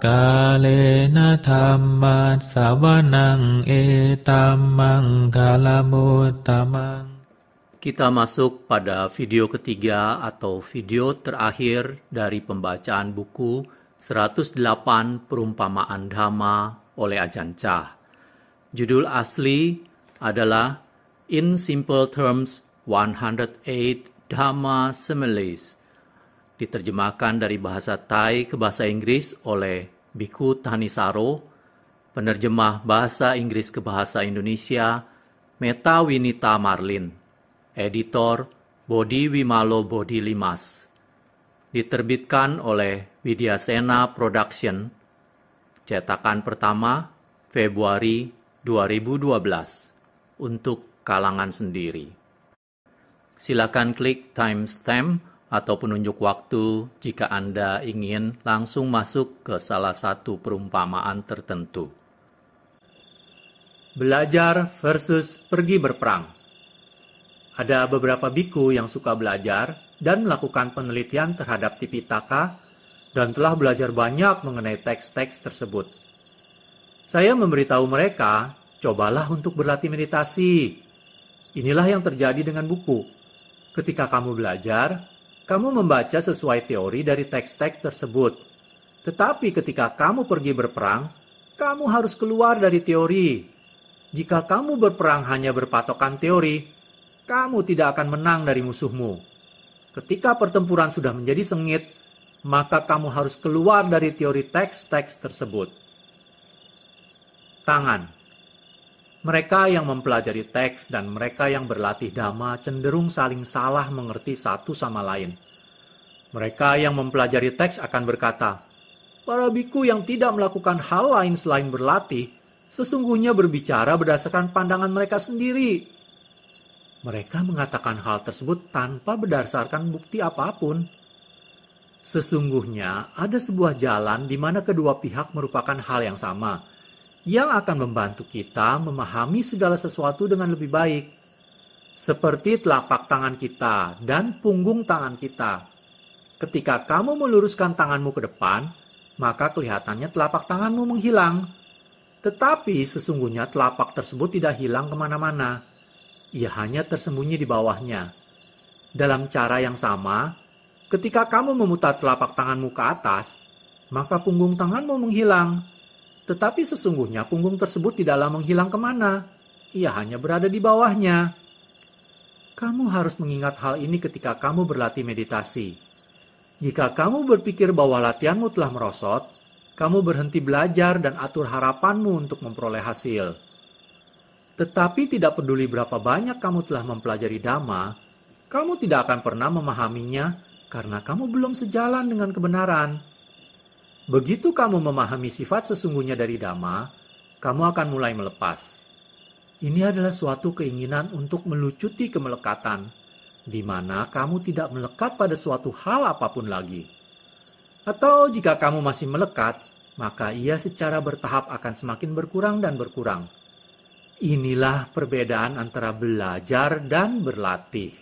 Kalena dhamma sawanang etamang kalamutamang. Kita masuk pada video ketiga atau video terakhir dari pembacaan buku 108 Perumpamaan Dhamma oleh Ajahn Chah. Judul asli adalah In Simple Terms 108 Dhamma Similes. Diterjemahkan dari bahasa Thai ke bahasa Inggris oleh Bhikkhu Thanisaro, penerjemah bahasa Inggris ke bahasa Indonesia, Meta Winita Marlin, editor Bodhi Wimalo Bodhi Limas. Diterbitkan oleh Widyasena Production, cetakan pertama Februari 2012, untuk kalangan sendiri. Silakan klik timestamp atau penunjuk waktu jika Anda ingin langsung masuk ke salah satu perumpamaan tertentu. Belajar versus pergi berperang. Ada beberapa biku yang suka belajar dan melakukan penelitian terhadap Tipitaka dan telah belajar banyak mengenai teks-teks tersebut. Saya memberitahu mereka, cobalah untuk berlatih meditasi. Inilah yang terjadi dengan buku. Ketika kamu belajar, kamu membaca sesuai teori dari teks-teks tersebut. Tetapi ketika kamu pergi berperang, kamu harus keluar dari teori. Jika kamu berperang hanya berpatokan teori, kamu tidak akan menang dari musuhmu. Ketika pertempuran sudah menjadi sengit, maka kamu harus keluar dari teori teks-teks tersebut. Tangan. Mereka yang mempelajari teks dan mereka yang berlatih dhamma cenderung saling salah mengerti satu sama lain. Mereka yang mempelajari teks akan berkata, para biku yang tidak melakukan hal lain selain berlatih, sesungguhnya berbicara berdasarkan pandangan mereka sendiri. Mereka mengatakan hal tersebut tanpa berdasarkan bukti apapun. Sesungguhnya ada sebuah jalan di mana kedua pihak merupakan hal yang sama, yang akan membantu kita memahami segala sesuatu dengan lebih baik. Seperti telapak tangan kita dan punggung tangan kita. Ketika kamu meluruskan tanganmu ke depan, maka kelihatannya telapak tanganmu menghilang. Tetapi sesungguhnya telapak tersebut tidak hilang kemana-mana. Ia hanya tersembunyi di bawahnya. Dalam cara yang sama, ketika kamu memutar telapak tanganmu ke atas, maka punggung tanganmu menghilang. Tetapi sesungguhnya punggung tersebut tidaklah menghilang kemana. Ia hanya berada di bawahnya. Kamu harus mengingat hal ini ketika kamu berlatih meditasi. Jika kamu berpikir bahwa latihanmu telah merosot, kamu berhenti belajar dan atur harapanmu untuk memperoleh hasil. Tetapi tidak peduli berapa banyak kamu telah mempelajari Dhamma, kamu tidak akan pernah memahaminya karena kamu belum sejalan dengan kebenaran. Begitu kamu memahami sifat sesungguhnya dari Dhamma, kamu akan mulai melepas. Ini adalah suatu keinginan untuk melucuti kemelekatan, di mana kamu tidak melekat pada suatu hal apapun lagi. Atau jika kamu masih melekat, maka ia secara bertahap akan semakin berkurang dan berkurang. Inilah perbedaan antara belajar dan berlatih.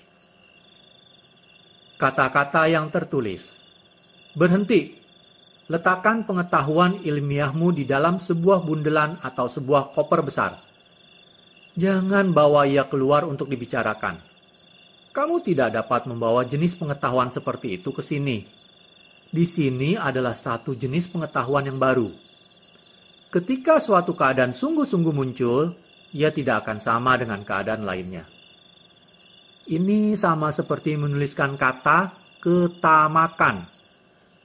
Kata-kata yang tertulis. Berhenti. Letakkan pengetahuan ilmiahmu di dalam sebuah bundelan atau sebuah koper besar. Jangan bawa ia keluar untuk dibicarakan. Kamu tidak dapat membawa jenis pengetahuan seperti itu ke sini. Di sini adalah satu jenis pengetahuan yang baru. Ketika suatu keadaan sungguh-sungguh muncul, ia tidak akan sama dengan keadaan lainnya. Ini sama seperti menuliskan kata ketamakan.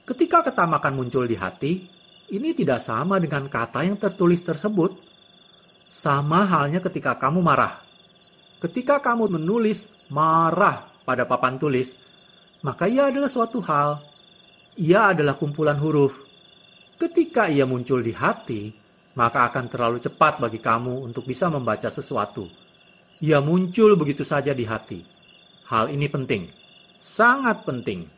Ketika ketamakan muncul di hati, ini tidak sama dengan kata yang tertulis tersebut. Sama halnya ketika kamu marah. Ketika kamu menulis marah pada papan tulis, maka ia adalah suatu hal. Ia adalah kumpulan huruf. Ketika ia muncul di hati, maka akan terlalu cepat bagi kamu untuk bisa membaca sesuatu. Ia muncul begitu saja di hati. Hal ini penting, sangat penting.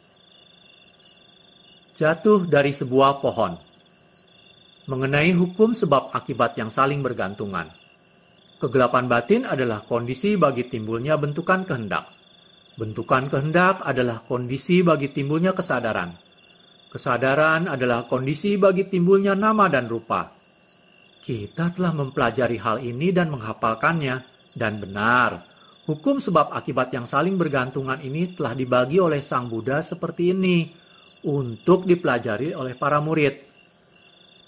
Jatuh dari sebuah pohon. Mengenai hukum sebab akibat yang saling bergantungan. Kegelapan batin adalah kondisi bagi timbulnya bentukan kehendak. Bentukan kehendak adalah kondisi bagi timbulnya kesadaran. Kesadaran adalah kondisi bagi timbulnya nama dan rupa. Kita telah mempelajari hal ini dan menghafalkannya, dan benar, hukum sebab akibat yang saling bergantungan ini telah dibagi oleh Sang Buddha seperti ini, untuk dipelajari oleh para murid.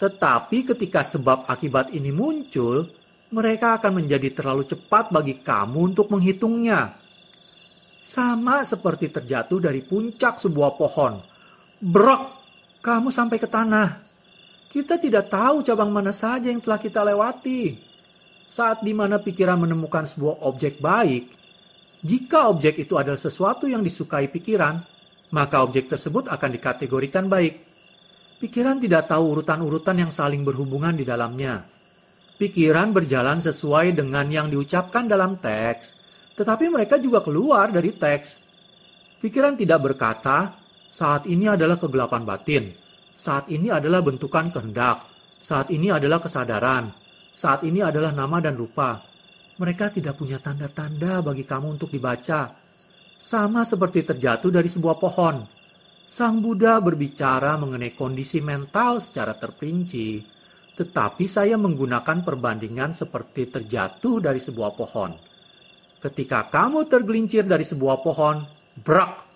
Tetapi ketika sebab akibat ini muncul, mereka akan menjadi terlalu cepat bagi kamu untuk menghitungnya. Sama seperti terjatuh dari puncak sebuah pohon. Brok, kamu sampai ke tanah. Kita tidak tahu cabang mana saja yang telah kita lewati. Saat di mana pikiran menemukan sebuah objek baik, jika objek itu adalah sesuatu yang disukai pikiran, maka objek tersebut akan dikategorikan baik. Pikiran tidak tahu urutan-urutan yang saling berhubungan di dalamnya. Pikiran berjalan sesuai dengan yang diucapkan dalam teks, tetapi mereka juga keluar dari teks. Pikiran tidak berkata, saat ini adalah kegelapan batin, saat ini adalah bentukan kehendak, saat ini adalah kesadaran, saat ini adalah nama dan rupa. Mereka tidak punya tanda-tanda bagi kamu untuk dibaca. Sama seperti terjatuh dari sebuah pohon. Sang Buddha berbicara mengenai kondisi mental secara terperinci, tetapi saya menggunakan perbandingan seperti terjatuh dari sebuah pohon. Ketika kamu tergelincir dari sebuah pohon, brak!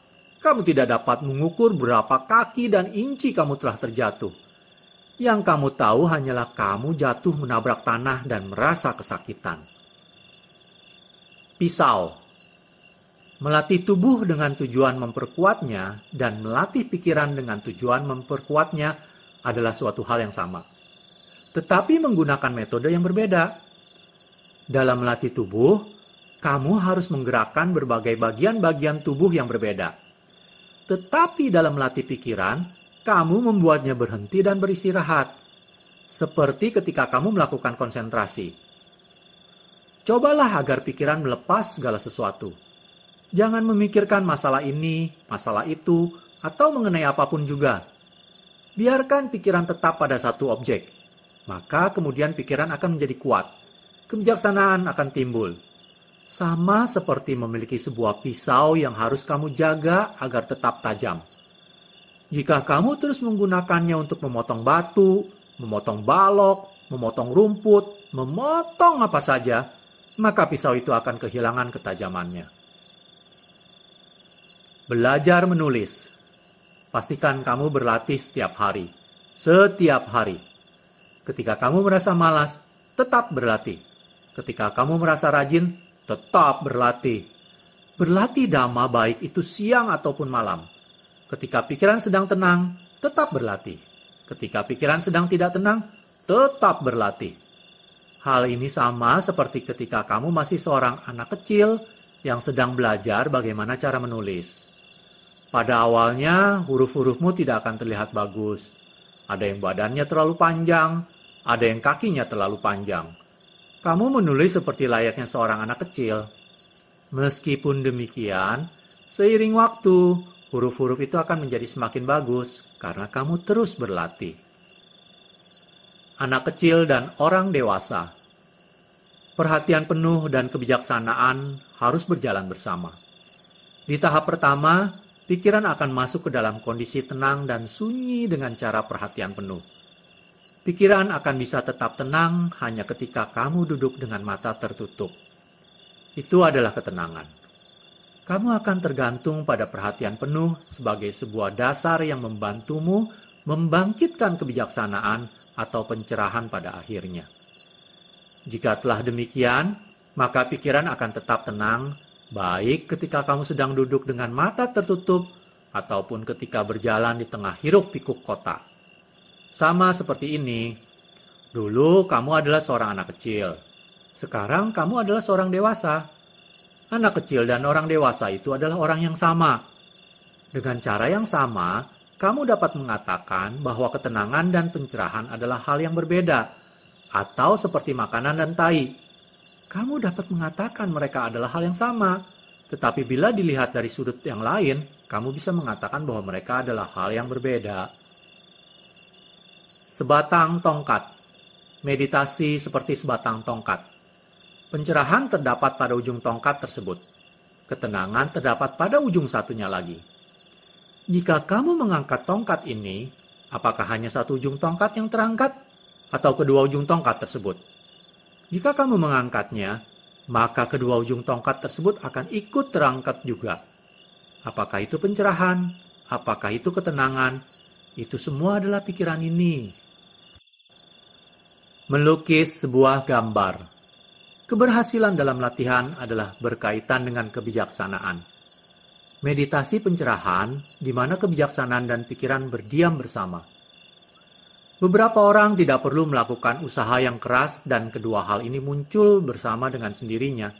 Kamu tidak dapat mengukur berapa kaki dan inci kamu telah terjatuh. Yang kamu tahu hanyalah kamu jatuh menabrak tanah dan merasa kesakitan. Pisau. Melatih tubuh dengan tujuan memperkuatnya dan melatih pikiran dengan tujuan memperkuatnya adalah suatu hal yang sama. Tetapi menggunakan metode yang berbeda. Dalam melatih tubuh, kamu harus menggerakkan berbagai bagian-bagian tubuh yang berbeda. Tetapi dalam melatih pikiran, kamu membuatnya berhenti dan beristirahat. Seperti ketika kamu melakukan konsentrasi. Cobalah agar pikiran melepas segala sesuatu. Jangan memikirkan masalah ini, masalah itu, atau mengenai apapun juga. Biarkan pikiran tetap pada satu objek. Maka kemudian pikiran akan menjadi kuat. Kebijaksanaan akan timbul. Sama seperti memiliki sebuah pisau yang harus kamu jaga agar tetap tajam. Jika kamu terus menggunakannya untuk memotong batu, memotong balok, memotong rumput, memotong apa saja, maka pisau itu akan kehilangan ketajamannya. Belajar menulis. Pastikan kamu berlatih setiap hari. Setiap hari. Ketika kamu merasa malas, tetap berlatih. Ketika kamu merasa rajin, tetap berlatih. Berlatih dhamma baik itu siang ataupun malam. Ketika pikiran sedang tenang, tetap berlatih. Ketika pikiran sedang tidak tenang, tetap berlatih. Hal ini sama seperti ketika kamu masih seorang anak kecil yang sedang belajar bagaimana cara menulis. Pada awalnya, huruf-hurufmu tidak akan terlihat bagus. Ada yang badannya terlalu panjang, ada yang kakinya terlalu panjang. Kamu menulis seperti layaknya seorang anak kecil. Meskipun demikian, seiring waktu, huruf-huruf itu akan menjadi semakin bagus karena kamu terus berlatih. Anak kecil dan orang dewasa. Perhatian penuh dan kebijaksanaan harus berjalan bersama. Di tahap pertama, pikiran akan masuk ke dalam kondisi tenang dan sunyi dengan cara perhatian penuh. Pikiran akan bisa tetap tenang hanya ketika kamu duduk dengan mata tertutup. Itu adalah ketenangan. Kamu akan tergantung pada perhatian penuh sebagai sebuah dasar yang membantumu membangkitkan kebijaksanaan atau pencerahan pada akhirnya. Jika telah demikian, maka pikiran akan tetap tenang, baik ketika kamu sedang duduk dengan mata tertutup ataupun ketika berjalan di tengah hiruk-pikuk kota. Sama seperti ini, dulu kamu adalah seorang anak kecil. Sekarang kamu adalah seorang dewasa. Anak kecil dan orang dewasa itu adalah orang yang sama. Dengan cara yang sama, kamu dapat mengatakan bahwa ketenangan dan pencerahan adalah hal yang berbeda, atau seperti makanan dan tai. Kamu dapat mengatakan mereka adalah hal yang sama, tetapi bila dilihat dari sudut yang lain, kamu bisa mengatakan bahwa mereka adalah hal yang berbeda. Sebatang tongkat. Meditasi seperti sebatang tongkat. Pencerahan terdapat pada ujung tongkat tersebut. Ketenangan terdapat pada ujung satunya lagi. Jika kamu mengangkat tongkat ini, apakah hanya satu ujung tongkat yang terangkat atau kedua ujung tongkat tersebut? Jika kamu mengangkatnya, maka kedua ujung tongkat tersebut akan ikut terangkat juga. Apakah itu pencerahan? Apakah itu ketenangan? Itu semua adalah pikiran ini. Melukis sebuah gambar. Keberhasilan dalam latihan adalah berkaitan dengan kebijaksanaan. Meditasi pencerahan, di mana kebijaksanaan dan pikiran berdiam bersama. Beberapa orang tidak perlu melakukan usaha yang keras dan kedua hal ini muncul bersama dengan sendirinya.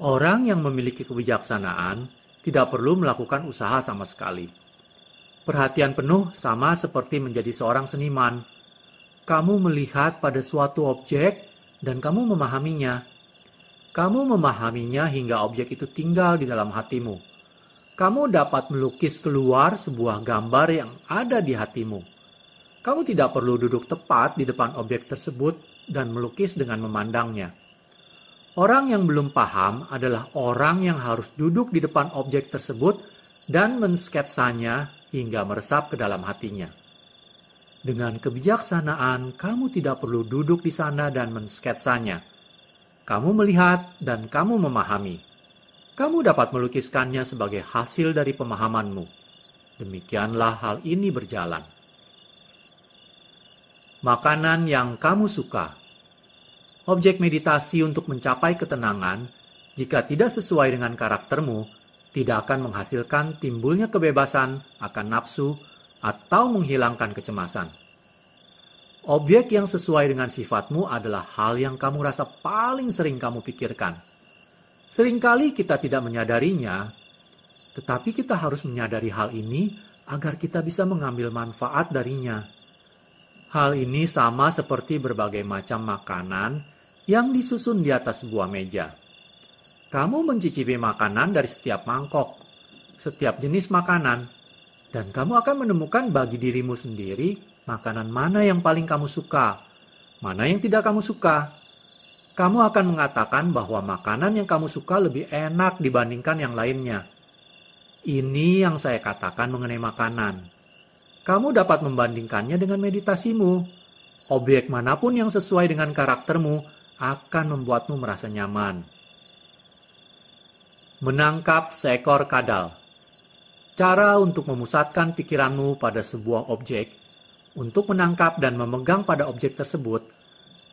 Orang yang memiliki kebijaksanaan tidak perlu melakukan usaha sama sekali. Perhatian penuh sama seperti menjadi seorang seniman. Kamu melihat pada suatu objek dan kamu memahaminya. Kamu memahaminya hingga objek itu tinggal di dalam hatimu. Kamu dapat melukis keluar sebuah gambar yang ada di hatimu. Kamu tidak perlu duduk tepat di depan objek tersebut dan melukis dengan memandangnya. Orang yang belum paham adalah orang yang harus duduk di depan objek tersebut dan mensketsanya hingga meresap ke dalam hatinya. Dengan kebijaksanaan, kamu tidak perlu duduk di sana dan mensketsanya. Kamu melihat dan kamu memahami. Kamu dapat melukiskannya sebagai hasil dari pemahamanmu. Demikianlah hal ini berjalan. Makanan yang kamu suka. Objek meditasi untuk mencapai ketenangan, jika tidak sesuai dengan karaktermu, tidak akan menghasilkan timbulnya kebebasan akan nafsu atau menghilangkan kecemasan. Objek yang sesuai dengan sifatmu adalah hal yang kamu rasa paling sering kamu pikirkan. Seringkali kita tidak menyadarinya, tetapi kita harus menyadari hal ini agar kita bisa mengambil manfaat darinya. Hal ini sama seperti berbagai macam makanan yang disusun di atas sebuah meja. Kamu mencicipi makanan dari setiap mangkok, setiap jenis makanan, dan kamu akan menemukan bagi dirimu sendiri makanan mana yang paling kamu suka, mana yang tidak kamu suka. Kamu akan mengatakan bahwa makanan yang kamu suka lebih enak dibandingkan yang lainnya. Ini yang saya katakan mengenai makanan. Kamu dapat membandingkannya dengan meditasimu. Objek manapun yang sesuai dengan karaktermu akan membuatmu merasa nyaman. Menangkap seekor kadal. Cara untuk memusatkan pikiranmu pada sebuah objek, untuk menangkap dan memegang pada objek tersebut,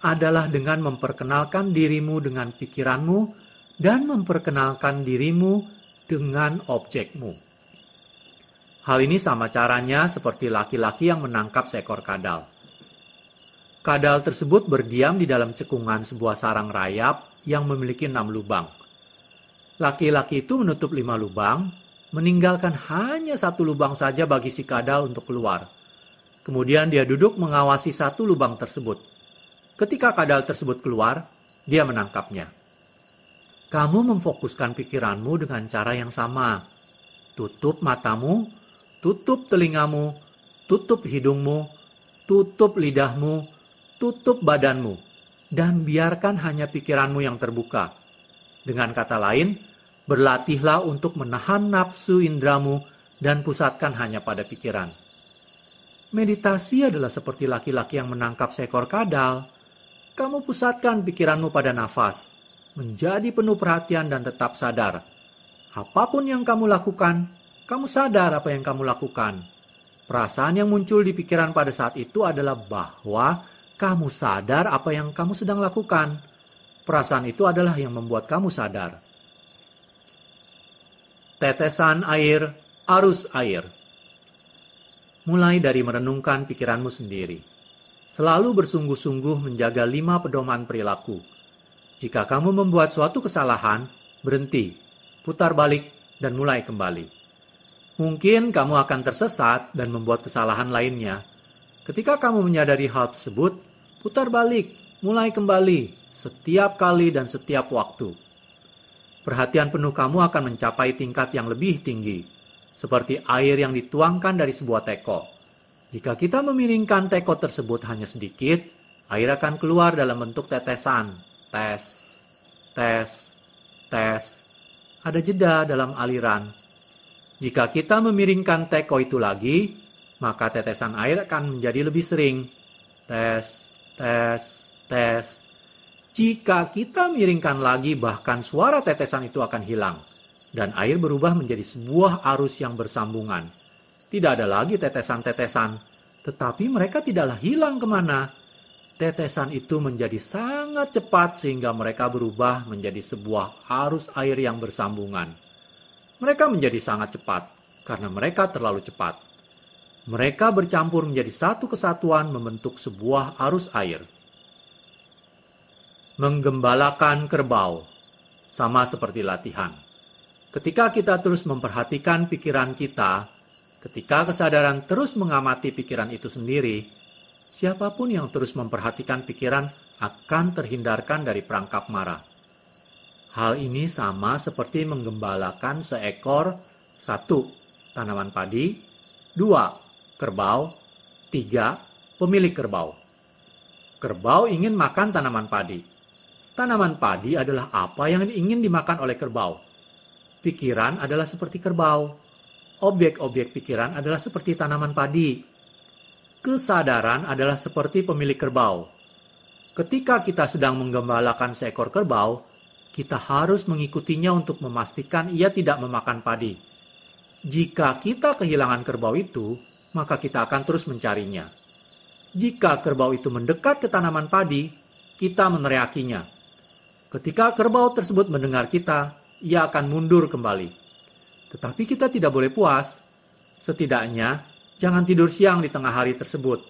adalah dengan memperkenalkan dirimu dengan pikiranmu dan memperkenalkan dirimu dengan objekmu. Hal ini sama caranya seperti laki-laki yang menangkap seekor kadal. Kadal tersebut berdiam di dalam cekungan sebuah sarang rayap yang memiliki 6 lubang. Laki-laki itu menutup 5 lubang, meninggalkan hanya 1 lubang saja bagi si kadal untuk keluar. Kemudian dia duduk mengawasi 1 lubang tersebut. Ketika kadal tersebut keluar, dia menangkapnya. Kamu memfokuskan pikiranmu dengan cara yang sama. Tutup matamu, tutup telingamu, tutup hidungmu, tutup lidahmu, tutup badanmu, dan biarkan hanya pikiranmu yang terbuka. Dengan kata lain, berlatihlah untuk menahan nafsu indramu dan pusatkan hanya pada pikiran. Meditasi adalah seperti laki-laki yang menangkap seekor kadal. Kamu pusatkan pikiranmu pada nafas, menjadi penuh perhatian dan tetap sadar. Apapun yang kamu lakukan, kamu sadar apa yang kamu lakukan. Perasaan yang muncul di pikiran pada saat itu adalah bahwa kamu sadar apa yang kamu sedang lakukan. Perasaan itu adalah yang membuat kamu sadar. Tetesan air, arus air. Mulai dari merenungkan pikiranmu sendiri. Selalu bersungguh-sungguh menjaga 5 pedoman perilaku. Jika kamu membuat suatu kesalahan, berhenti, putar balik, dan mulai kembali. Mungkin kamu akan tersesat dan membuat kesalahan lainnya. Ketika kamu menyadari hal tersebut, putar balik, mulai kembali, setiap kali dan setiap waktu. Perhatian penuh kamu akan mencapai tingkat yang lebih tinggi, seperti air yang dituangkan dari sebuah teko. Jika kita memiringkan teko tersebut hanya sedikit, air akan keluar dalam bentuk tetesan. Tes, tes, tes. Ada jeda dalam aliran. Jika kita memiringkan teko itu lagi, maka tetesan air akan menjadi lebih sering. Tes, tes, tes. Jika kita miringkan lagi, bahkan suara tetesan itu akan hilang. Dan air berubah menjadi sebuah arus yang bersambungan. Tidak ada lagi tetesan-tetesan, tetapi mereka tidaklah hilang kemana. Tetesan itu menjadi sangat cepat sehingga mereka berubah menjadi sebuah arus air yang bersambungan. Mereka menjadi sangat cepat karena mereka terlalu cepat. Mereka bercampur menjadi satu kesatuan membentuk sebuah arus air. Menggembalakan kerbau sama seperti latihan. Ketika kita terus memperhatikan pikiran kita, ketika kesadaran terus mengamati pikiran itu sendiri, siapapun yang terus memperhatikan pikiran akan terhindarkan dari perangkap marah. Hal ini sama seperti menggembalakan seekor 1. Tanaman padi, 2. Kerbau, 3. Pemilik kerbau. Kerbau ingin makan tanaman padi. Tanaman padi adalah apa yang ingin dimakan oleh kerbau. Pikiran adalah seperti kerbau. Objek-objek pikiran adalah seperti tanaman padi. Kesadaran adalah seperti pemilik kerbau. Ketika kita sedang menggembalakan seekor kerbau, kita harus mengikutinya untuk memastikan ia tidak memakan padi. Jika kita kehilangan kerbau itu, maka kita akan terus mencarinya. Jika kerbau itu mendekat ke tanaman padi, kita meneriakinya. Ketika kerbau tersebut mendengar kita, ia akan mundur kembali. Tetapi kita tidak boleh puas. Setidaknya, jangan tidur siang di tengah hari tersebut.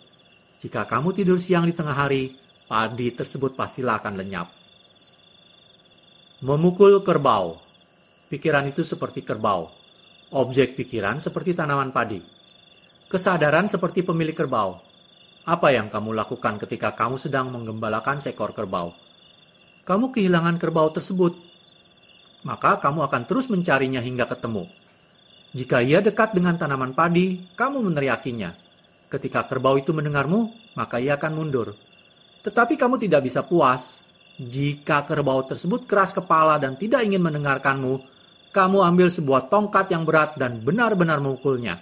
Jika kamu tidur siang di tengah hari, padi tersebut pastilah akan lenyap. Memukul kerbau. Pikiran itu seperti kerbau. Objek pikiran seperti tanaman padi. Kesadaran seperti pemilik kerbau. Apa yang kamu lakukan ketika kamu sedang menggembalakan seekor kerbau? Kamu kehilangan kerbau tersebut. Maka kamu akan terus mencarinya hingga ketemu. Jika ia dekat dengan tanaman padi, kamu meneriakinya. Ketika kerbau itu mendengarmu, maka ia akan mundur. Tetapi kamu tidak bisa puas. Jika kerbau tersebut keras kepala dan tidak ingin mendengarkanmu, kamu ambil sebuah tongkat yang berat dan benar-benar memukulnya.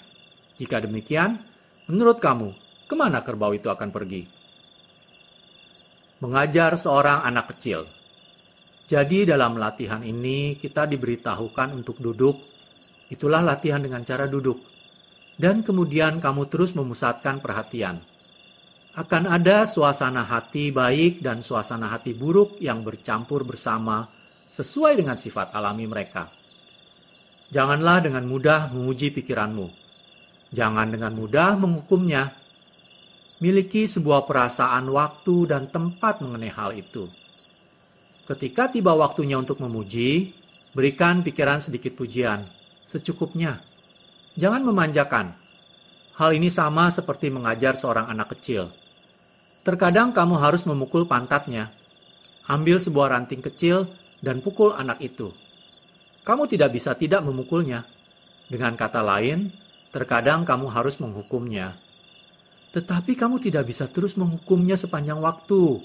Jika demikian, menurut kamu, kemana kerbau itu akan pergi? Mengajar seorang anak kecil. Jadi dalam latihan ini kita diberitahukan untuk duduk. Itulah latihan dengan cara duduk. Dan kemudian kamu terus memusatkan perhatian. Akan ada suasana hati baik dan suasana hati buruk yang bercampur bersama sesuai dengan sifat alami mereka. Janganlah dengan mudah memuji pikiranmu. Jangan dengan mudah menghukumnya. Miliki sebuah perasaan waktu dan tempat mengenai hal itu. Ketika tiba waktunya untuk memuji, berikan pikiran sedikit pujian, secukupnya. Jangan memanjakan. Hal ini sama seperti mengajar seorang anak kecil. Terkadang kamu harus memukul pantatnya. Ambil sebuah ranting kecil dan pukul anak itu. Kamu tidak bisa tidak memukulnya. Dengan kata lain, terkadang kamu harus menghukumnya. Tetapi kamu tidak bisa terus menghukumnya sepanjang waktu.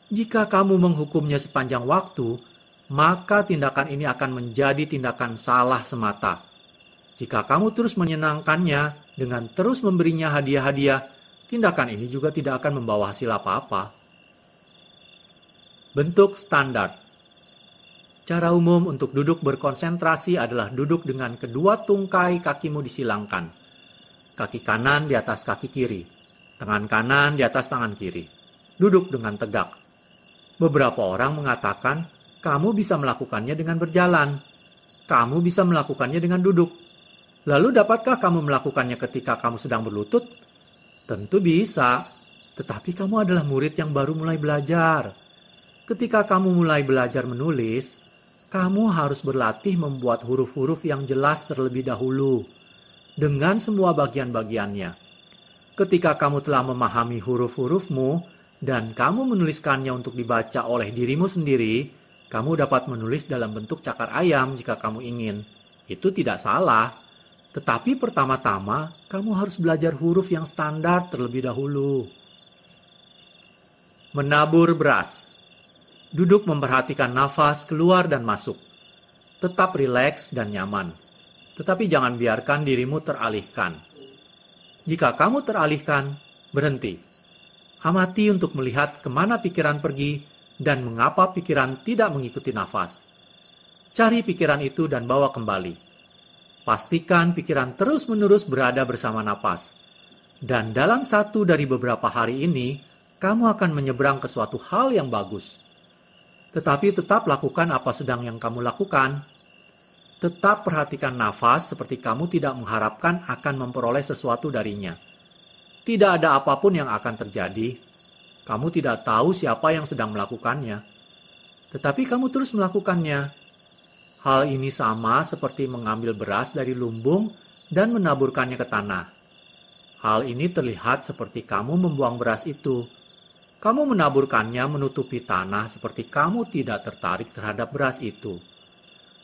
Jika kamu menghukumnya sepanjang waktu, maka tindakan ini akan menjadi tindakan salah semata. Jika kamu terus menyenangkannya dengan terus memberinya hadiah-hadiah, tindakan ini juga tidak akan membawa hasil apa-apa. Bentuk standar. Cara umum untuk duduk berkonsentrasi adalah duduk dengan kedua tungkai kakimu disilangkan. Kaki kanan di atas kaki kiri, tangan kanan di atas tangan kiri. Duduk dengan tegak. Beberapa orang mengatakan, kamu bisa melakukannya dengan berjalan. Kamu bisa melakukannya dengan duduk. Lalu dapatkah kamu melakukannya ketika kamu sedang berlutut? Tentu bisa. Tetapi kamu adalah murid yang baru mulai belajar. Ketika kamu mulai belajar menulis, kamu harus berlatih membuat huruf-huruf yang jelas terlebih dahulu. Dengan semua bagian-bagiannya. Ketika kamu telah memahami huruf-hurufmu, dan kamu menuliskannya untuk dibaca oleh dirimu sendiri, kamu dapat menulis dalam bentuk cakar ayam jika kamu ingin. Itu tidak salah. Tetapi pertama-tama, kamu harus belajar huruf yang standar terlebih dahulu. Menabur beras. Duduk memperhatikan nafas keluar dan masuk. Tetap rileks dan nyaman. Tetapi jangan biarkan dirimu teralihkan. Jika kamu teralihkan, berhenti. Amati untuk melihat kemana pikiran pergi dan mengapa pikiran tidak mengikuti nafas. Cari pikiran itu dan bawa kembali. Pastikan pikiran terus-menerus berada bersama napas. Dan dalam satu dari beberapa hari ini, kamu akan menyeberang ke suatu hal yang bagus. Tetapi tetap lakukan apa sedang yang kamu lakukan. Tetap perhatikan nafas seperti kamu tidak mengharapkan akan memperoleh sesuatu darinya. Tidak ada apapun yang akan terjadi. Kamu tidak tahu siapa yang sedang melakukannya. Tetapi kamu terus melakukannya. Hal ini sama seperti mengambil beras dari lumbung dan menaburkannya ke tanah. Hal ini terlihat seperti kamu membuang beras itu. Kamu menaburkannya menutupi tanah seperti kamu tidak tertarik terhadap beras itu.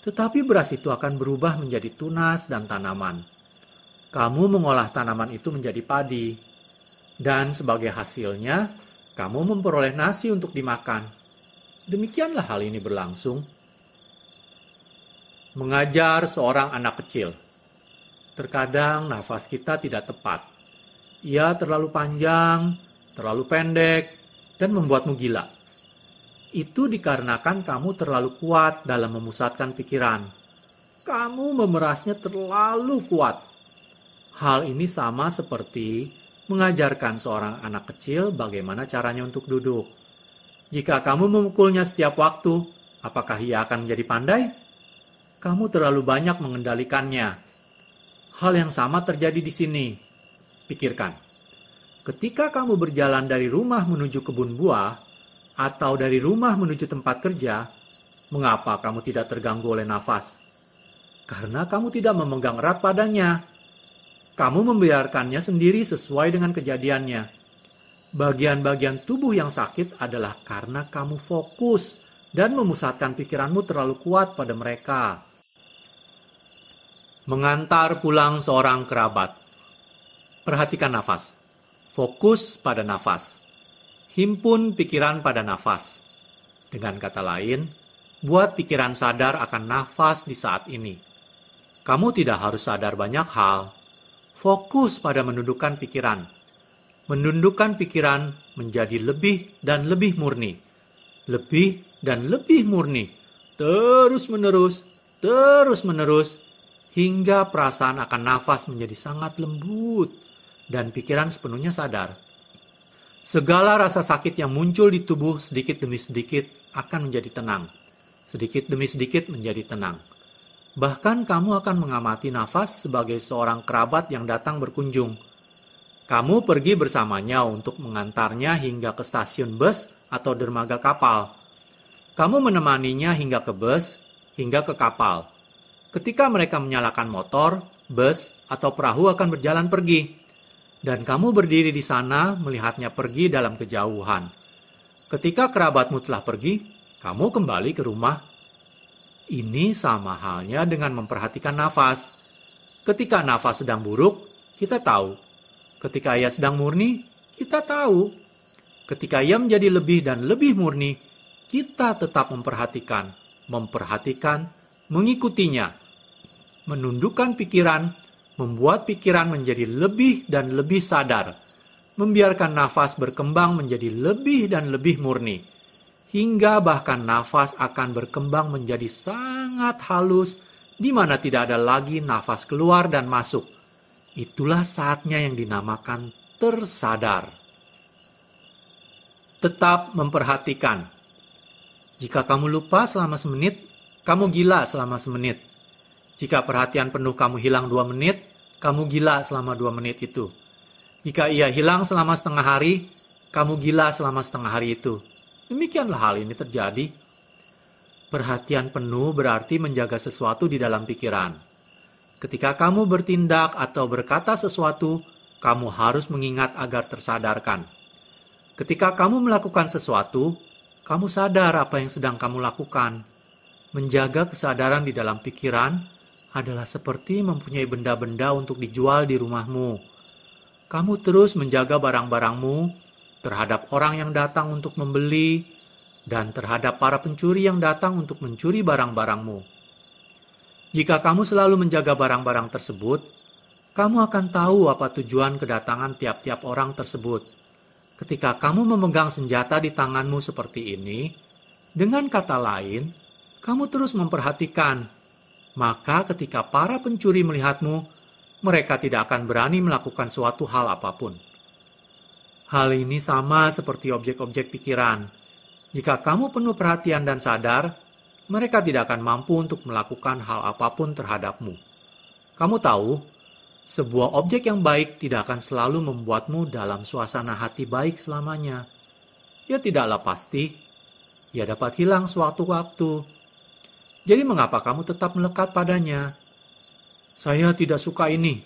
Tetapi beras itu akan berubah menjadi tunas dan tanaman. Kamu mengolah tanaman itu menjadi padi. Dan sebagai hasilnya, kamu memperoleh nasi untuk dimakan. Demikianlah hal ini berlangsung. Mengajar seorang anak kecil. Terkadang nafas kita tidak tepat. Ia terlalu panjang, terlalu pendek, dan membuatmu gila. Itu dikarenakan kamu terlalu kuat dalam memusatkan pikiran. Kamu memerasnya terlalu kuat. Hal ini sama seperti mengajarkan seorang anak kecil bagaimana caranya untuk duduk. Jika kamu memukulnya setiap waktu, apakah ia akan menjadi pandai? Kamu terlalu banyak mengendalikannya. Hal yang sama terjadi di sini. Pikirkan. Ketika kamu berjalan dari rumah menuju kebun buah, atau dari rumah menuju tempat kerja, mengapa kamu tidak terganggu oleh nafas? Karena kamu tidak memegang erat padanya. Kamu membiarkannya sendiri sesuai dengan kejadiannya. Bagian-bagian tubuh yang sakit adalah karena kamu fokus dan memusatkan pikiranmu terlalu kuat pada mereka. Mengantar pulang seorang kerabat. Perhatikan nafas. Fokus pada nafas. Himpun pikiran pada nafas. Dengan kata lain, buat pikiran sadar akan nafas di saat ini. Kamu tidak harus sadar banyak hal. Fokus pada menundukkan pikiran. Menundukkan pikiran menjadi lebih dan lebih murni. Lebih dan lebih murni. Terus-menerus, hingga perasaan akan nafas menjadi sangat lembut dan pikiran sepenuhnya sadar. Segala rasa sakit yang muncul di tubuh sedikit demi sedikit akan menjadi tenang. Sedikit demi sedikit menjadi tenang. Bahkan kamu akan mengamati nafas sebagai seorang kerabat yang datang berkunjung. Kamu pergi bersamanya untuk mengantarnya hingga ke stasiun bus atau dermaga kapal. Kamu menemaninya hingga ke bus, hingga ke kapal. Ketika mereka menyalakan motor, bus, atau perahu akan berjalan pergi. Dan kamu berdiri di sana melihatnya pergi dalam kejauhan. Ketika kerabatmu telah pergi, kamu kembali ke rumah. Ini sama halnya dengan memperhatikan nafas. Ketika nafas sedang buruk, kita tahu. Ketika ia sedang murni, kita tahu. Ketika ia menjadi lebih dan lebih murni, kita tetap memperhatikan, mengikutinya, menundukkan pikiran, membuat pikiran menjadi lebih dan lebih sadar, membiarkan nafas berkembang menjadi lebih dan lebih murni, hingga bahkan nafas akan berkembang menjadi sangat halus, di mana tidak ada lagi nafas keluar dan masuk. Itulah saatnya yang dinamakan tersadar. Tetap memperhatikan. Jika kamu lupa selama semenit, kamu gila selama semenit. Jika perhatian penuh kamu hilang 2 menit, kamu gila selama 2 menit itu. Jika ia hilang selama setengah hari, kamu gila selama setengah hari itu. Demikianlah hal ini terjadi. Perhatian penuh berarti menjaga sesuatu di dalam pikiran. Ketika kamu bertindak atau berkata sesuatu, kamu harus mengingat agar tersadarkan. Ketika kamu melakukan sesuatu, kamu sadar apa yang sedang kamu lakukan. Menjaga kesadaran di dalam pikiran adalah seperti mempunyai benda-benda untuk dijual di rumahmu. Kamu terus menjaga barang-barangmu terhadap orang yang datang untuk membeli dan terhadap para pencuri yang datang untuk mencuri barang-barangmu. Jika kamu selalu menjaga barang-barang tersebut, kamu akan tahu apa tujuan kedatangan tiap-tiap orang tersebut. Ketika kamu memegang senjata di tanganmu seperti ini, dengan kata lain, kamu terus memperhatikan. Maka ketika para pencuri melihatmu, mereka tidak akan berani melakukan suatu hal apapun. Hal ini sama seperti objek-objek pikiran. Jika kamu penuh perhatian dan sadar, mereka tidak akan mampu untuk melakukan hal apapun terhadapmu. Kamu tahu, sebuah objek yang baik tidak akan selalu membuatmu dalam suasana hati baik selamanya. Ia tidaklah pasti. Ia dapat hilang suatu waktu. Jadi mengapa kamu tetap melekat padanya? Saya tidak suka ini.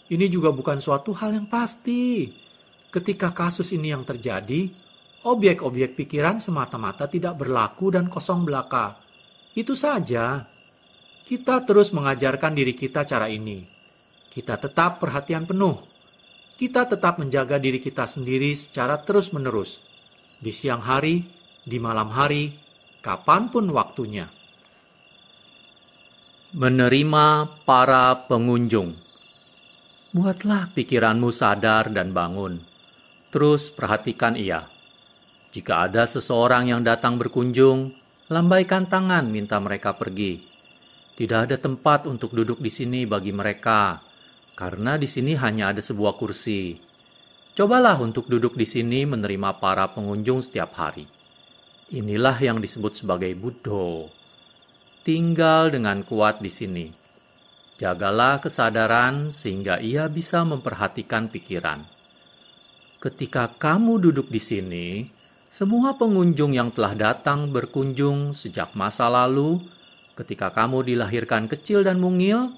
Ini juga bukan suatu hal yang pasti. Ketika kasus ini yang terjadi, objek-objek pikiran semata-mata tidak berlaku dan kosong belaka. Itu saja. Kita terus mengajarkan diri kita cara ini. Kita tetap perhatian penuh. Kita tetap menjaga diri kita sendiri secara terus-menerus. Di siang hari, di malam hari, kapanpun waktunya. Menerima para pengunjung. Buatlah pikiranmu sadar dan bangun. Terus perhatikan ia. Jika ada seseorang yang datang berkunjung, lambaikan tangan minta mereka pergi. Tidak ada tempat untuk duduk di sini bagi mereka, karena di sini hanya ada sebuah kursi. Cobalah untuk duduk di sini menerima para pengunjung setiap hari. Inilah yang disebut sebagai Buddho. Tinggal dengan kuat di sini. Jagalah kesadaran sehingga ia bisa memperhatikan pikiran. Ketika kamu duduk di sini, semua pengunjung yang telah datang berkunjung sejak masa lalu, ketika kamu dilahirkan kecil dan mungil,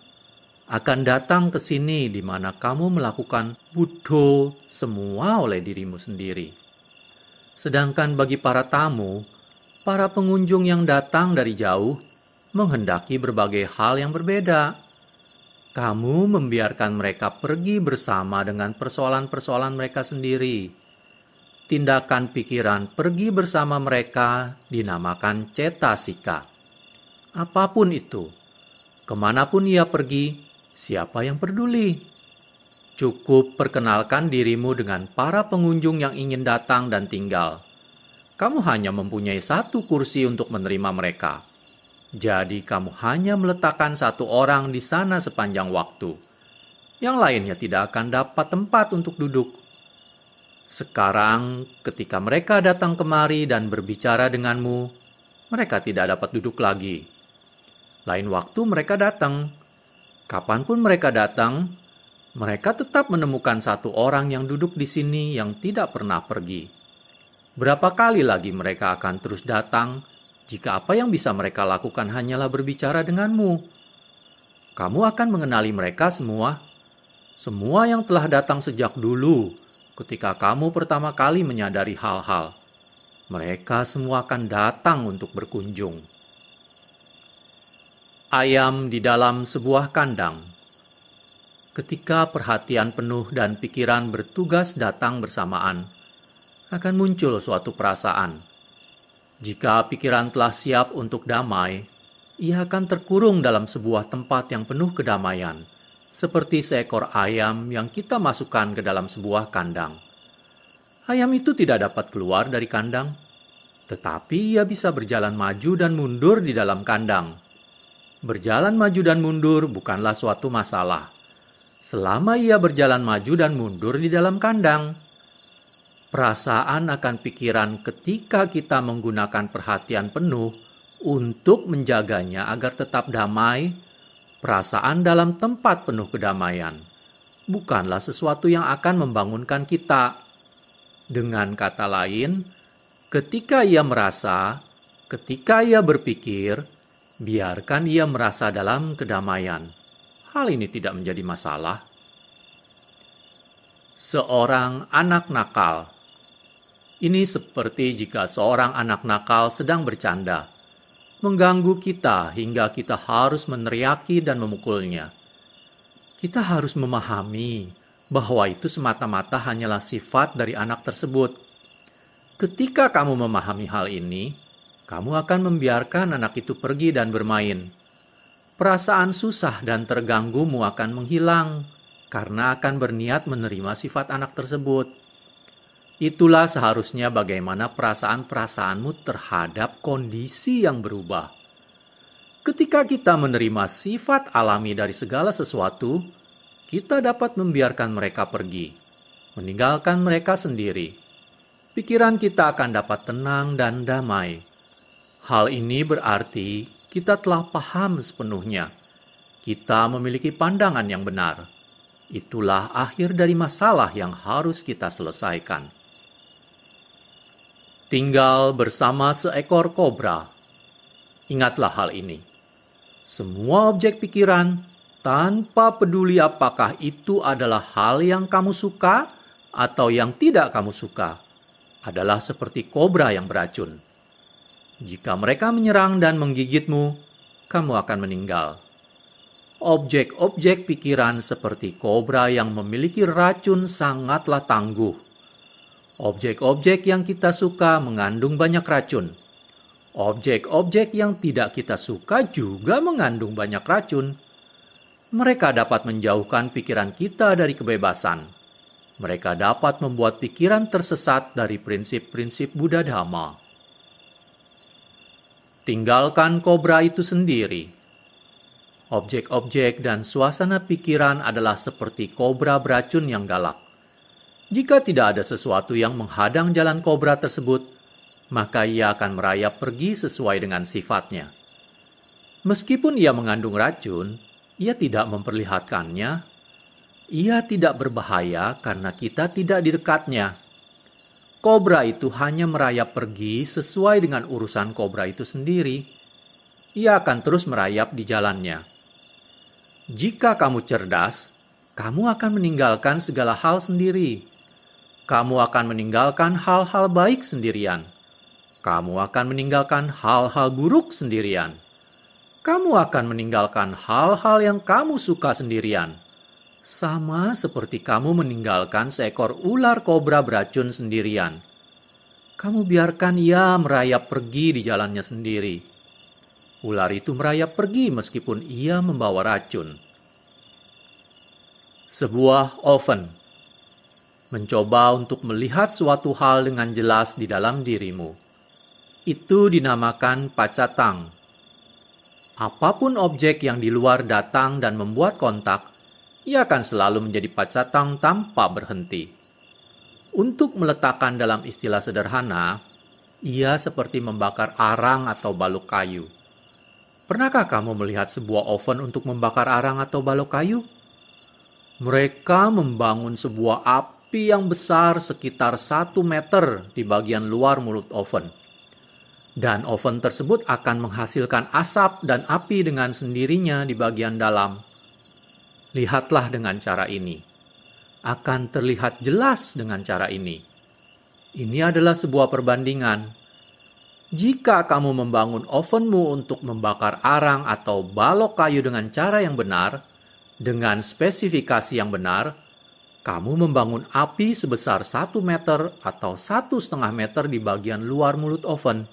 akan datang ke sini di mana kamu melakukan Buddho semua oleh dirimu sendiri. Sedangkan bagi para tamu, para pengunjung yang datang dari jauh, menghendaki berbagai hal yang berbeda. Kamu membiarkan mereka pergi bersama dengan persoalan-persoalan mereka sendiri. Tindakan pikiran pergi bersama mereka dinamakan cetasika. Apapun itu, kemanapun ia pergi, siapa yang peduli? Cukup perkenalkan dirimu dengan para pengunjung yang ingin datang dan tinggal. Kamu hanya mempunyai satu kursi untuk menerima mereka. Jadi kamu hanya meletakkan satu orang di sana sepanjang waktu. Yang lainnya tidak akan dapat tempat untuk duduk. Sekarang, ketika mereka datang kemari dan berbicara denganmu, mereka tidak dapat duduk lagi. Lain waktu mereka datang. Kapanpun mereka datang, mereka tetap menemukan satu orang yang duduk di sini yang tidak pernah pergi. Berapa kali lagi mereka akan terus datang, jika apa yang bisa mereka lakukan hanyalah berbicara denganmu? Kamu akan mengenali mereka semua yang telah datang sejak dulu, ketika kamu pertama kali menyadari hal-hal. Mereka semua akan datang untuk berkunjung. Ayam di dalam sebuah kandang. Ketika perhatian penuh dan pikiran bertugas datang bersamaan, akan muncul suatu perasaan. Jika pikiran telah siap untuk damai, ia akan terkurung dalam sebuah tempat yang penuh kedamaian, seperti seekor ayam yang kita masukkan ke dalam sebuah kandang. Ayam itu tidak dapat keluar dari kandang, tetapi ia bisa berjalan maju dan mundur di dalam kandang. Berjalan maju dan mundur bukanlah suatu masalah, selama ia berjalan maju dan mundur di dalam kandang. Perasaan akan pikiran ketika kita menggunakan perhatian penuh untuk menjaganya agar tetap damai, perasaan dalam tempat penuh kedamaian, bukanlah sesuatu yang akan membangunkan kita. Dengan kata lain, ketika ia merasa, ketika ia berpikir, biarkan ia merasa dalam kedamaian. Hal ini tidak menjadi masalah. Seorang anak nakal. Ini seperti jika seorang anak nakal sedang bercanda, mengganggu kita hingga kita harus meneriaki dan memukulnya. Kita harus memahami bahwa itu semata-mata hanyalah sifat dari anak tersebut. Ketika kamu memahami hal ini, kamu akan membiarkan anak itu pergi dan bermain. perasaan susah dan terganggumu akan menghilang karena akan berniat menerima sifat anak tersebut. Itulah seharusnya bagaimana perasaan-perasaanmu terhadap kondisi yang berubah. Ketika kita menerima sifat alami dari segala sesuatu, kita dapat membiarkan mereka pergi, meninggalkan mereka sendiri. Pikiran kita akan dapat tenang dan damai. Hal ini berarti kita telah paham sepenuhnya. Kita memiliki pandangan yang benar. Itulah akhir dari masalah yang harus kita selesaikan. Tinggal bersama seekor kobra. Ingatlah hal ini. Semua objek pikiran, tanpa peduli apakah itu adalah hal yang kamu suka atau yang tidak kamu suka, adalah seperti kobra yang beracun. Jika mereka menyerang dan menggigitmu, kamu akan meninggal. Objek-objek pikiran seperti kobra yang memiliki racun sangatlah tangguh. Objek-objek yang kita suka mengandung banyak racun. Objek-objek yang tidak kita suka juga mengandung banyak racun. Mereka dapat menjauhkan pikiran kita dari kebebasan. Mereka dapat membuat pikiran tersesat dari prinsip-prinsip Buddha Dhamma. Tinggalkan kobra itu sendiri. Objek-objek dan suasana pikiran adalah seperti kobra beracun yang galak. Jika tidak ada sesuatu yang menghadang jalan kobra tersebut, maka ia akan merayap pergi sesuai dengan sifatnya. Meskipun ia mengandung racun, ia tidak memperlihatkannya. Ia tidak berbahaya karena kita tidak di dekatnya. Kobra itu hanya merayap pergi sesuai dengan urusan kobra itu sendiri. Ia akan terus merayap di jalannya. Jika kamu cerdas, kamu akan meninggalkan segala hal sendiri. Kamu akan meninggalkan hal-hal baik sendirian. Kamu akan meninggalkan hal-hal buruk sendirian. Kamu akan meninggalkan hal-hal yang kamu suka sendirian. Sama seperti kamu meninggalkan seekor ular kobra beracun sendirian. Kamu biarkan ia merayap pergi di jalannya sendiri. Ular itu merayap pergi meskipun ia membawa racun. Sebuah oven. Mencoba untuk melihat suatu hal dengan jelas di dalam dirimu. Itu dinamakan pacatang. Apapun objek yang di luar datang dan membuat kontak, ia akan selalu menjadi pacatang tanpa berhenti. Untuk meletakkan dalam istilah sederhana, ia seperti membakar arang atau balok kayu. Pernahkah kamu melihat sebuah oven untuk membakar arang atau balok kayu? Mereka membangun sebuah api yang besar sekitar 1 meter di bagian luar mulut oven. Dan oven tersebut akan menghasilkan asap dan api dengan sendirinya di bagian dalam. Lihatlah dengan cara ini. Akan terlihat jelas dengan cara ini. Ini adalah sebuah perbandingan. Jika kamu membangun ovenmu untuk membakar arang atau balok kayu dengan cara yang benar, dengan spesifikasi yang benar, kamu membangun api sebesar 1 meter atau 1,5 meter di bagian luar mulut oven.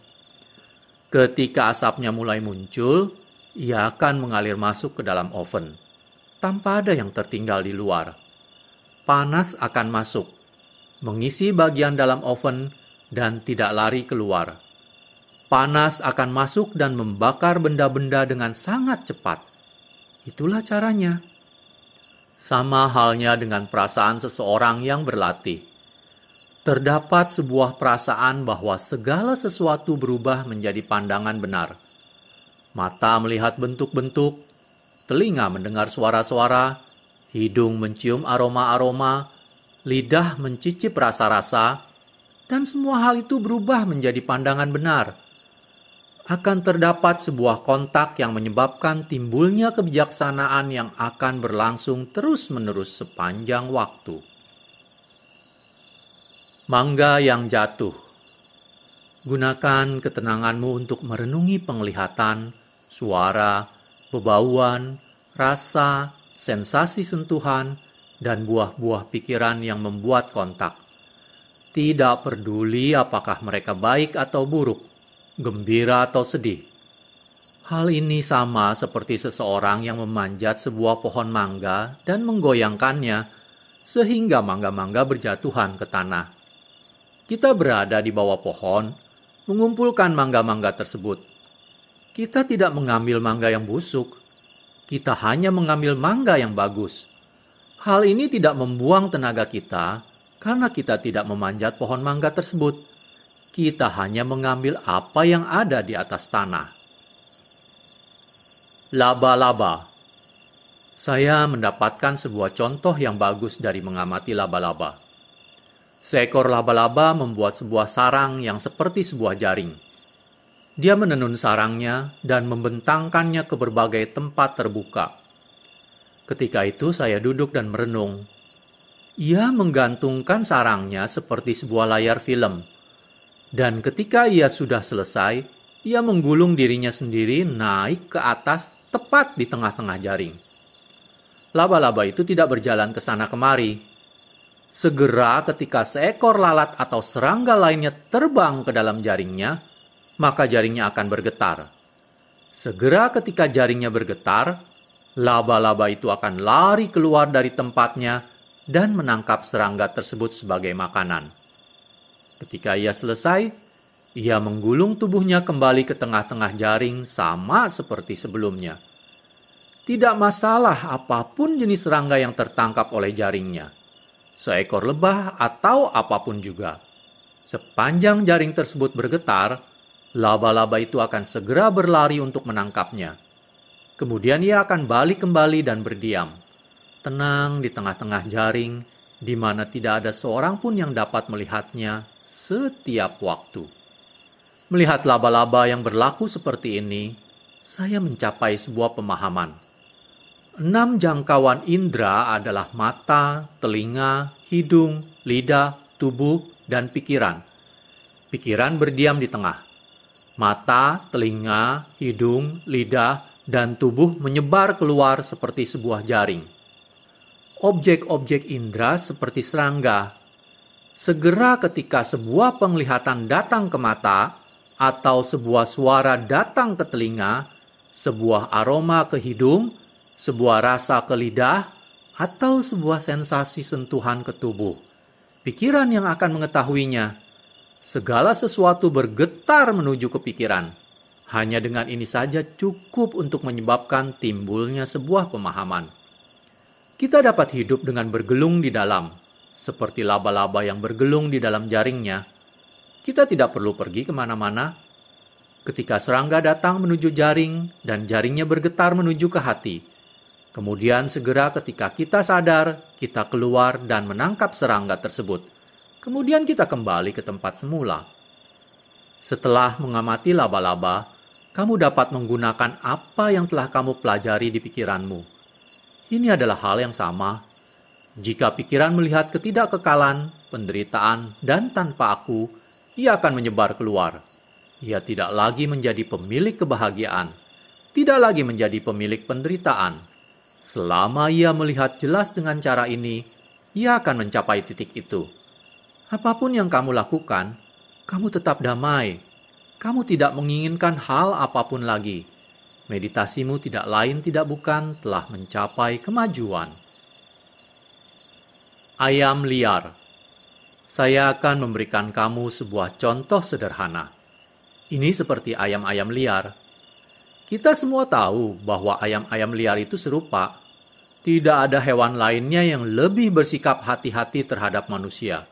Ketika asapnya mulai muncul, ia akan mengalir masuk ke dalam oven. Tanpa ada yang tertinggal di luar. Panas akan masuk, mengisi bagian dalam oven dan tidak lari keluar. Panas akan masuk dan membakar benda-benda dengan sangat cepat. Itulah caranya. Sama halnya dengan perasaan seseorang yang berlatih. Terdapat sebuah perasaan bahwa segala sesuatu berubah menjadi pandangan benar. Mata melihat bentuk-bentuk, telinga mendengar suara-suara, hidung mencium aroma-aroma, lidah mencicip rasa-rasa, dan semua hal itu berubah menjadi pandangan benar. Akan terdapat sebuah kontak yang menyebabkan timbulnya kebijaksanaan yang akan berlangsung terus-menerus sepanjang waktu. Mangga yang jatuh. Gunakan ketenanganmu untuk merenungi penglihatan, suara, bebauan, rasa, sensasi sentuhan, dan buah-buah pikiran yang membuat kontak. Tidak peduli apakah mereka baik atau buruk, gembira atau sedih. Hal ini sama seperti seseorang yang memanjat sebuah pohon mangga dan menggoyangkannya sehingga mangga-mangga berjatuhan ke tanah. Kita berada di bawah pohon, mengumpulkan mangga-mangga tersebut. Kita tidak mengambil mangga yang busuk, kita hanya mengambil mangga yang bagus. Hal ini tidak membuang tenaga kita karena kita tidak memanjat pohon mangga tersebut. Kita hanya mengambil apa yang ada di atas tanah. Laba-laba. Saya mendapatkan sebuah contoh yang bagus dari mengamati laba-laba. Seekor laba-laba membuat sebuah sarang yang seperti sebuah jaring. Dia menenun sarangnya dan membentangkannya ke berbagai tempat terbuka. Ketika itu saya duduk dan merenung. Ia menggantungkan sarangnya seperti sebuah layar film. Dan ketika ia sudah selesai, ia menggulung dirinya sendiri naik ke atas tepat di tengah-tengah jaring. Laba-laba itu tidak berjalan ke sana kemari. Segera ketika seekor lalat atau serangga lainnya terbang ke dalam jaringnya, maka jaringnya akan bergetar. Segera ketika jaringnya bergetar, laba-laba itu akan lari keluar dari tempatnya dan menangkap serangga tersebut sebagai makanan. Ketika ia selesai, ia menggulung tubuhnya kembali ke tengah-tengah jaring sama seperti sebelumnya. Tidak masalah apapun jenis serangga yang tertangkap oleh jaringnya. Seekor lebah atau apapun juga. Sepanjang jaring tersebut bergetar, laba-laba itu akan segera berlari untuk menangkapnya. Kemudian ia akan balik kembali dan berdiam. Tenang di tengah-tengah jaring, di mana tidak ada seorang pun yang dapat melihatnya setiap waktu. Melihat laba-laba yang berlaku seperti ini, saya mencapai sebuah pemahaman. 6 jangkauan indera adalah mata, telinga, hidung, lidah, tubuh, dan pikiran. Pikiran berdiam di tengah. Mata, telinga, hidung, lidah, dan tubuh menyebar keluar seperti sebuah jaring. Objek-objek indera seperti serangga. Segera ketika sebuah penglihatan datang ke mata, atau sebuah suara datang ke telinga, sebuah aroma ke hidung, sebuah rasa ke lidah, atau sebuah sensasi sentuhan ke tubuh. Pikiran yang akan mengetahuinya. Segala sesuatu bergetar menuju ke pikiran. Hanya dengan ini saja cukup untuk menyebabkan timbulnya sebuah pemahaman. Kita dapat hidup dengan bergelung di dalam, seperti laba-laba yang bergelung di dalam jaringnya. Kita tidak perlu pergi kemana-mana. Ketika serangga datang menuju jaring dan jaringnya bergetar menuju ke hati. Kemudian segera ketika kita sadar, kita keluar dan menangkap serangga tersebut. Kemudian kita kembali ke tempat semula. Setelah mengamati laba-laba, kamu dapat menggunakan apa yang telah kamu pelajari di pikiranmu. Ini adalah hal yang sama. Jika pikiran melihat ketidakkekalan, penderitaan, dan tanpa aku, ia akan menyebar keluar. Ia tidak lagi menjadi pemilik kebahagiaan, tidak lagi menjadi pemilik penderitaan. Selama ia melihat jelas dengan cara ini, ia akan mencapai titik itu. Apapun yang kamu lakukan, kamu tetap damai. Kamu tidak menginginkan hal apapun lagi. Meditasimu tidak lain tidak bukan telah mencapai kemajuan. Ayam liar. Saya akan memberikan kamu sebuah contoh sederhana. Ini seperti ayam-ayam liar. Kita semua tahu bahwa ayam-ayam liar itu serupa. Tidak ada hewan lainnya yang lebih bersikap hati-hati terhadap manusia.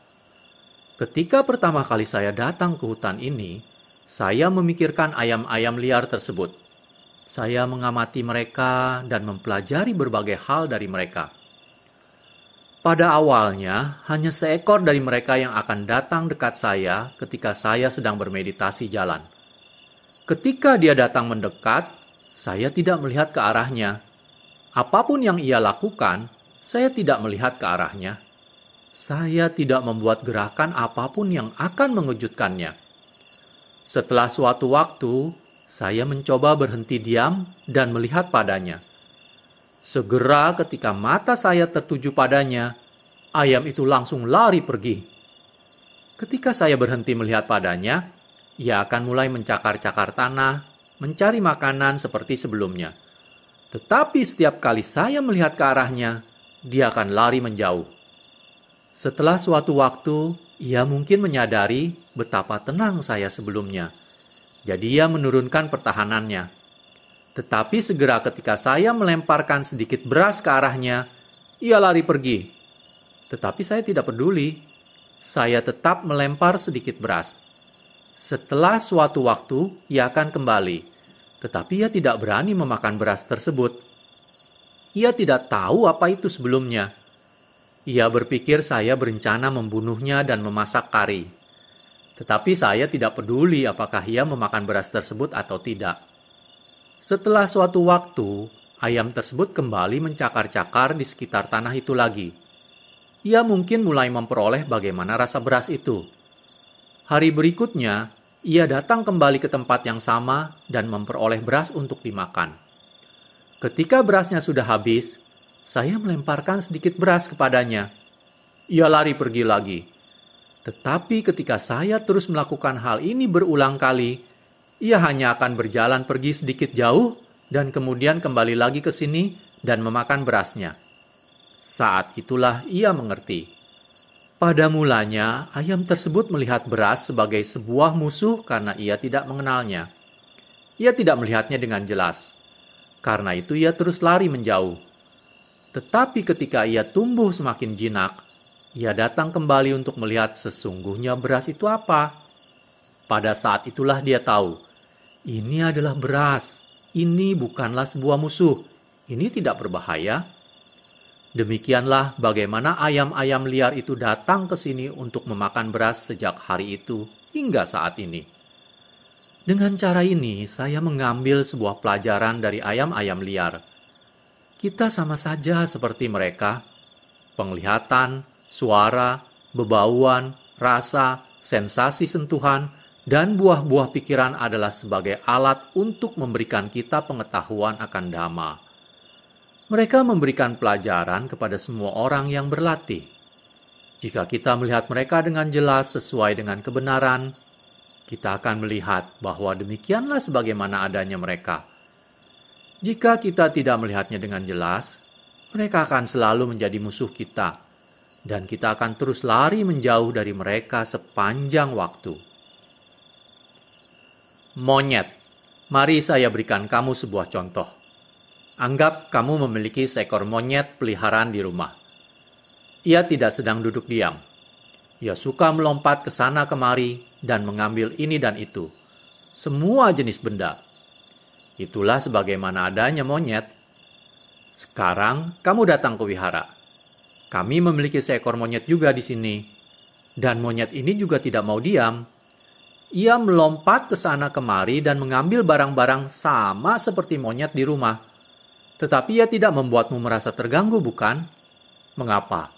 Ketika pertama kali saya datang ke hutan ini, saya memikirkan ayam-ayam liar tersebut. Saya mengamati mereka dan mempelajari berbagai hal dari mereka. Pada awalnya, hanya seekor dari mereka yang akan datang dekat saya ketika saya sedang bermeditasi jalan. Ketika dia datang mendekat, saya tidak melihat ke arahnya. Apapun yang ia lakukan, saya tidak melihat ke arahnya. Saya tidak membuat gerakan apapun yang akan mengejutkannya. Setelah suatu waktu, saya mencoba berhenti diam dan melihat padanya. Segera ketika mata saya tertuju padanya, ayam itu langsung lari pergi. Ketika saya berhenti melihat padanya, ia akan mulai mencakar-cakar tanah, mencari makanan seperti sebelumnya. Tetapi setiap kali saya melihat ke arahnya, dia akan lari menjauh. Setelah suatu waktu, ia mungkin menyadari betapa tenang saya sebelumnya. Jadi ia menurunkan pertahanannya. Tetapi segera ketika saya melemparkan sedikit beras ke arahnya, ia lari pergi. Tetapi saya tidak peduli. Saya tetap melempar sedikit beras. Setelah suatu waktu, ia akan kembali. Tetapi ia tidak berani memakan beras tersebut. Ia tidak tahu apa itu sebelumnya. Ia berpikir saya berencana membunuhnya dan memasak kari. Tetapi saya tidak peduli apakah ia memakan beras tersebut atau tidak. Setelah suatu waktu, ayam tersebut kembali mencakar-cakar di sekitar tanah itu lagi. Ia mungkin mulai memperoleh bagaimana rasa beras itu. Hari berikutnya, ia datang kembali ke tempat yang sama dan memperoleh beras untuk dimakan. Ketika berasnya sudah habis, saya melemparkan sedikit beras kepadanya. Ia lari pergi lagi. Tetapi ketika saya terus melakukan hal ini berulang kali, ia hanya akan berjalan pergi sedikit jauh dan kemudian kembali lagi ke sini dan memakan berasnya. Saat itulah ia mengerti. Pada mulanya, ayam tersebut melihat beras sebagai sebuah musuh karena ia tidak mengenalnya. Ia tidak melihatnya dengan jelas. Karena itu ia terus lari menjauh. Tetapi ketika ia tumbuh semakin jinak, ia datang kembali untuk melihat sesungguhnya beras itu apa. Pada saat itulah dia tahu, ini adalah beras. Ini bukanlah sebuah musuh. Ini tidak berbahaya. Demikianlah bagaimana ayam-ayam liar itu datang ke sini untuk memakan beras sejak hari itu hingga saat ini. Dengan cara ini, saya mengambil sebuah pelajaran dari ayam-ayam liar. Kita sama saja seperti mereka. Penglihatan, suara, bebauan, rasa, sensasi sentuhan, dan buah-buah pikiran adalah sebagai alat untuk memberikan kita pengetahuan akan Dhamma. Mereka memberikan pelajaran kepada semua orang yang berlatih. Jika kita melihat mereka dengan jelas sesuai dengan kebenaran, kita akan melihat bahwa demikianlah sebagaimana adanya mereka. Jika kita tidak melihatnya dengan jelas, mereka akan selalu menjadi musuh kita, dan kita akan terus lari menjauh dari mereka sepanjang waktu. Monyet. Mari saya berikan kamu sebuah contoh. Anggap kamu memiliki seekor monyet peliharaan di rumah. Ia tidak sedang duduk diam. Ia suka melompat ke sana kemari dan mengambil ini dan itu. Semua jenis benda. Itulah sebagaimana adanya monyet. Sekarang kamu datang ke wihara. Kami memiliki seekor monyet juga di sini. Dan monyet ini juga tidak mau diam. Ia melompat ke sana kemari dan mengambil barang-barang sama seperti monyet di rumah. Tetapi ia tidak membuatmu merasa terganggu, bukan? Mengapa?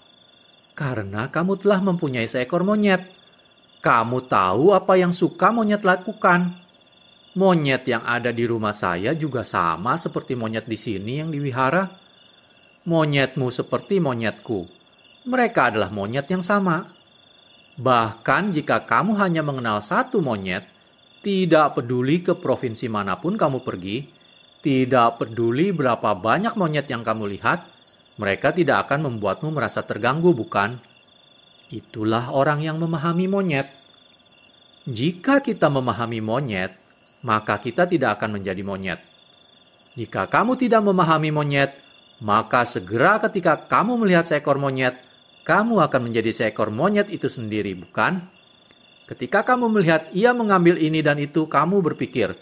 Karena kamu telah mempunyai seekor monyet. Kamu tahu apa yang suka monyet lakukan. Monyet yang ada di rumah saya juga sama seperti monyet di sini yang diwihara. Monyetmu seperti monyetku. Mereka adalah monyet yang sama. Bahkan jika kamu hanya mengenal satu monyet, tidak peduli ke provinsi manapun kamu pergi, tidak peduli berapa banyak monyet yang kamu lihat, mereka tidak akan membuatmu merasa terganggu, bukan? Itulah orang yang memahami monyet. Jika kita memahami monyet, maka kita tidak akan menjadi monyet. Jika kamu tidak memahami monyet, maka segera ketika kamu melihat seekor monyet, kamu akan menjadi seekor monyet itu sendiri, bukan? Ketika kamu melihat ia mengambil ini dan itu, kamu berpikir,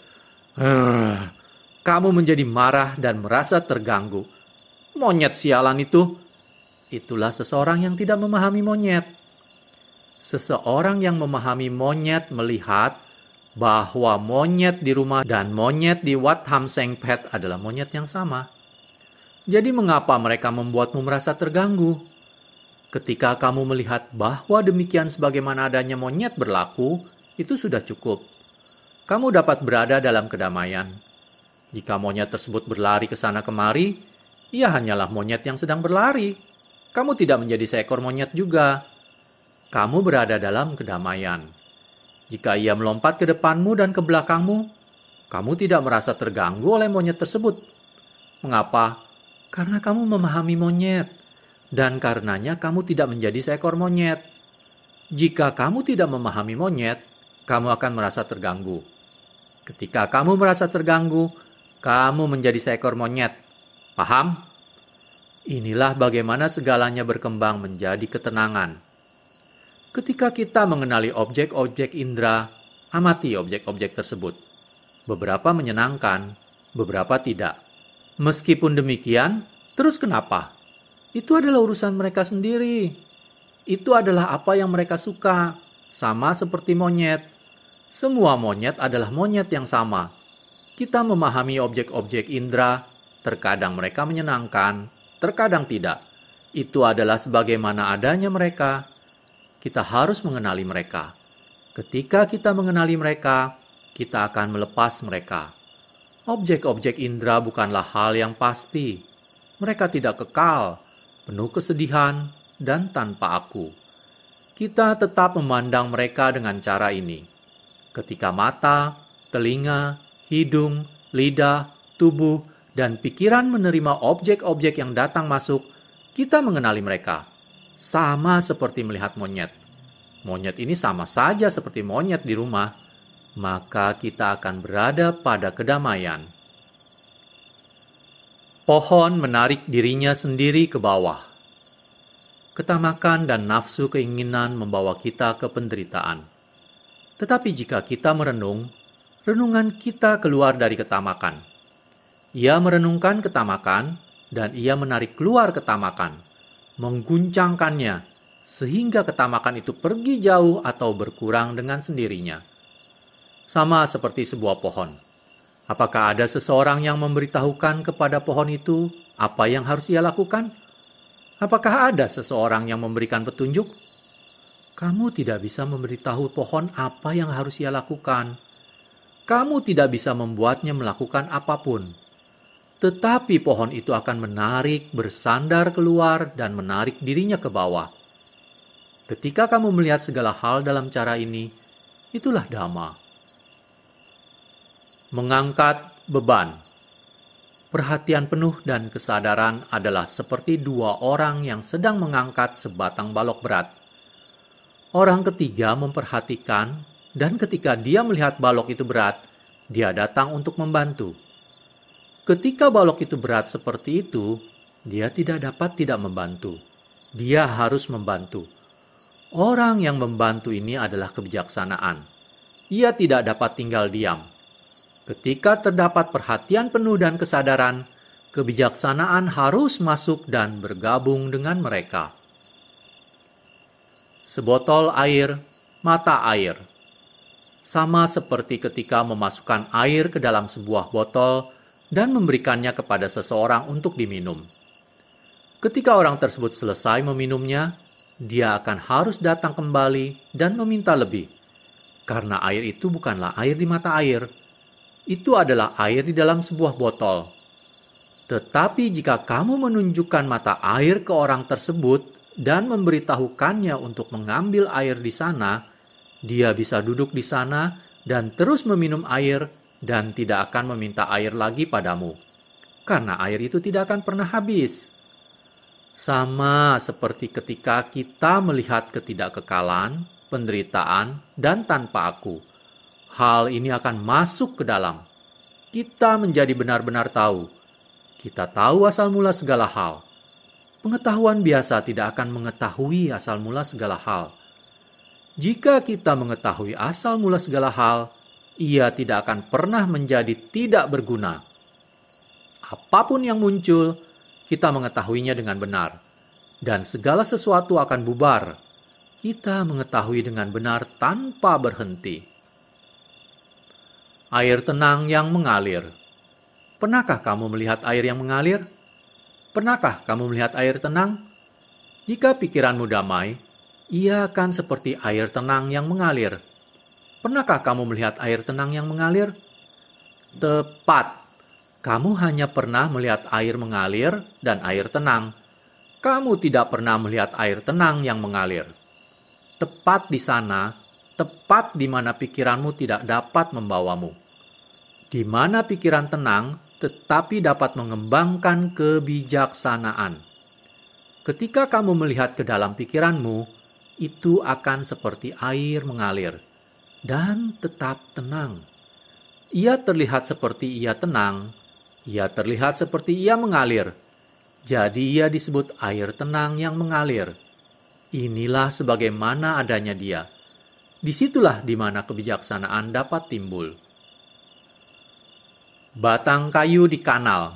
kamu menjadi marah dan merasa terganggu. Monyet sialan itu. Itulah seseorang yang tidak memahami monyet. Seseorang yang memahami monyet melihat bahwa monyet di rumah dan monyet di Wat Tham Seng Phet adalah monyet yang sama. Jadi mengapa mereka membuatmu merasa terganggu? Ketika kamu melihat bahwa demikian sebagaimana adanya monyet berlaku, itu sudah cukup. Kamu dapat berada dalam kedamaian. Jika monyet tersebut berlari ke sana kemari, ia hanyalah monyet yang sedang berlari. Kamu tidak menjadi seekor monyet juga. Kamu berada dalam kedamaian. Jika ia melompat ke depanmu dan ke belakangmu, Kamu tidak merasa terganggu oleh monyet tersebut. Mengapa? Karena kamu memahami monyet, dan karenanya kamu tidak menjadi seekor monyet. Jika kamu tidak memahami monyet, kamu akan merasa terganggu. Ketika kamu merasa terganggu, kamu menjadi seekor monyet. Paham? Inilah bagaimana segalanya berkembang menjadi ketenangan. Ketika kita mengenali objek-objek indera, amati objek-objek tersebut. Beberapa menyenangkan, beberapa tidak. Meskipun demikian, terus kenapa? Itu adalah urusan mereka sendiri. Itu adalah apa yang mereka suka, sama seperti monyet. Semua monyet adalah monyet yang sama. Kita memahami objek-objek indera, terkadang mereka menyenangkan, terkadang tidak. Itu adalah sebagaimana adanya mereka. Kita harus mengenali mereka. Ketika kita mengenali mereka, kita akan melepas mereka. Objek-objek indera bukanlah hal yang pasti. Mereka tidak kekal, penuh kesedihan, dan tanpa aku. Kita tetap memandang mereka dengan cara ini. Ketika mata, telinga, hidung, lidah, tubuh, dan pikiran menerima objek-objek yang datang masuk, kita mengenali mereka. Sama seperti melihat monyet. Monyet ini sama saja seperti monyet di rumah. Maka kita akan berada pada kedamaian. Pohon menarik dirinya sendiri ke bawah. Ketamakan dan nafsu keinginan membawa kita ke penderitaan. Tetapi jika kita merenung, renungan kita keluar dari ketamakan. Ia merenungkan ketamakan dan ia menarik keluar ketamakan, mengguncangkannya, sehingga ketamakan itu pergi jauh atau berkurang dengan sendirinya. Sama seperti sebuah pohon. Apakah ada seseorang yang memberitahukan kepada pohon itu apa yang harus ia lakukan? Apakah ada seseorang yang memberikan petunjuk? Kamu tidak bisa memberitahu pohon apa yang harus ia lakukan. Kamu tidak bisa membuatnya melakukan apapun. Tetapi pohon itu akan menarik, bersandar keluar, dan menarik dirinya ke bawah. Ketika kamu melihat segala hal dalam cara ini, itulah Dhamma. Mengangkat beban. Perhatian penuh dan kesadaran adalah seperti dua orang yang sedang mengangkat sebatang balok berat. Orang ketiga memperhatikan, dan ketika dia melihat balok itu berat, dia datang untuk membantu. Ketika balok itu berat seperti itu, dia tidak dapat tidak membantu. Dia harus membantu. Orang yang membantu ini adalah kebijaksanaan. Ia tidak dapat tinggal diam. Ketika terdapat perhatian penuh dan kesadaran, kebijaksanaan harus masuk dan bergabung dengan mereka. Sebotol air, mata air. Sama seperti ketika memasukkan air ke dalam sebuah botol dan memberikannya kepada seseorang untuk diminum. Ketika orang tersebut selesai meminumnya, dia akan harus datang kembali dan meminta lebih. Karena air itu bukanlah air di mata air. Itu adalah air di dalam sebuah botol. Tetapi jika kamu menunjukkan mata air ke orang tersebut dan memberitahukannya untuk mengambil air di sana, dia bisa duduk di sana dan terus meminum air dan tidak akan meminta air lagi padamu. Karena air itu tidak akan pernah habis. Sama seperti ketika kita melihat ketidakkekalan, penderitaan, dan tanpa aku. Hal ini akan masuk ke dalam. Kita menjadi benar-benar tahu. Kita tahu asal mula segala hal. Pengetahuan biasa tidak akan mengetahui asal mula segala hal. Jika kita mengetahui asal mula segala hal, ia tidak akan pernah menjadi tidak berguna. Apapun yang muncul, kita mengetahuinya dengan benar. Dan segala sesuatu akan bubar. Kita mengetahui dengan benar tanpa berhenti. Air tenang yang mengalir. Pernahkah kamu melihat air yang mengalir? Pernahkah kamu melihat air tenang? Jika pikiranmu damai, ia akan seperti air tenang yang mengalir. Pernahkah kamu melihat air tenang yang mengalir? Tepat. Kamu hanya pernah melihat air mengalir dan air tenang. Kamu tidak pernah melihat air tenang yang mengalir. Tepat di sana, tepat di mana pikiranmu tidak dapat membawamu. di mana pikiran tenang tetapi dapat mengembangkan kebijaksanaan. Ketika kamu melihat ke dalam pikiranmu, itu akan seperti air mengalir dan tetap tenang. Ia terlihat seperti ia tenang, ia terlihat seperti ia mengalir. Jadi ia disebut air tenang yang mengalir. Inilah sebagaimana adanya dia. Disitulah di mana kebijaksanaan dapat timbul. Batang kayu di kanal.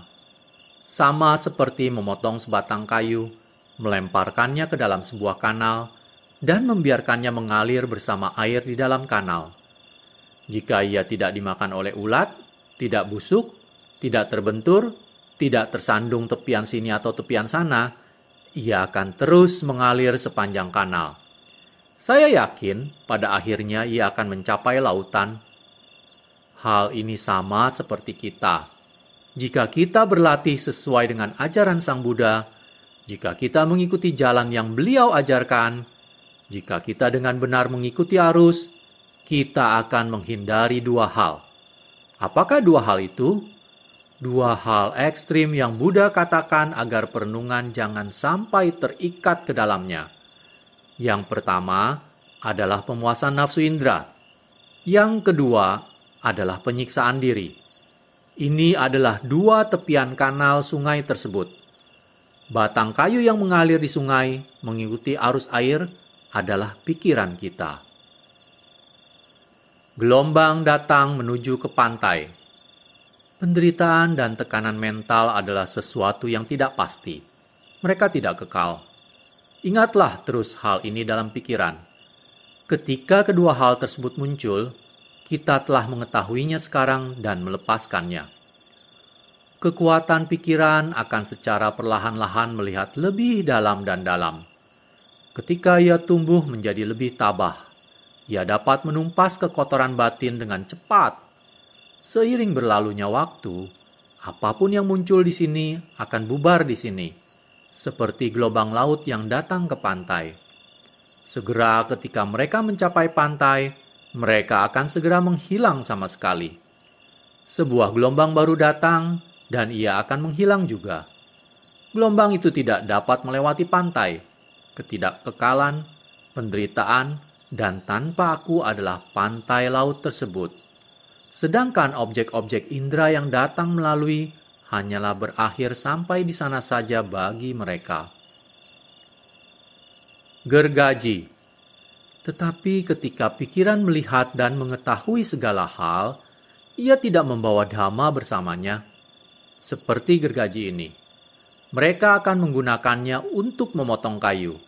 Sama seperti memotong sebatang kayu, melemparkannya ke dalam sebuah kanal, dan membiarkannya mengalir bersama air di dalam kanal. Jika ia tidak dimakan oleh ulat, tidak busuk, tidak terbentur, tidak tersandung tepian sini atau tepian sana, ia akan terus mengalir sepanjang kanal. Saya yakin pada akhirnya ia akan mencapai lautan. Hal ini sama seperti kita. Jika kita berlatih sesuai dengan ajaran Sang Buddha, jika kita mengikuti jalan yang beliau ajarkan, jika kita dengan benar mengikuti arus, kita akan menghindari dua hal. Apakah dua hal itu? Dua hal ekstrim yang Buddha katakan agar perenungan jangan sampai terikat ke dalamnya. Yang pertama adalah pemuasan nafsu indera. Yang kedua adalah penyiksaan diri. Ini adalah dua tepian kanal sungai tersebut. Batang kayu yang mengalir di sungai mengikuti arus air adalah pikiran kita. Gelombang datang menuju ke pantai. Penderitaan dan tekanan mental adalah sesuatu yang tidak pasti. Mereka tidak kekal. Ingatlah terus hal ini dalam pikiran. Ketika kedua hal tersebut muncul, kita telah mengetahuinya sekarang dan melepaskannya. Kekuatan pikiran akan secara perlahan-lahan melihat lebih dalam dan dalam. Ketika ia tumbuh menjadi lebih tabah, ia dapat menumpas kekotoran batin dengan cepat. Seiring berlalunya waktu, apapun yang muncul di sini akan bubar di sini, seperti gelombang laut yang datang ke pantai. Segera ketika mereka mencapai pantai, mereka akan segera menghilang sama sekali. Sebuah gelombang baru datang, dan ia akan menghilang juga. Gelombang itu tidak dapat melewati pantai. Ketidakkekalan, penderitaan, dan tanpa aku adalah pantai laut tersebut. Sedangkan objek-objek indera yang datang melalui hanyalah berakhir sampai di sana saja bagi mereka. Gergaji. Tetapi ketika pikiran melihat dan mengetahui segala hal, ia tidak membawa dhamma bersamanya. Seperti gergaji ini. Mereka akan menggunakannya untuk memotong kayu.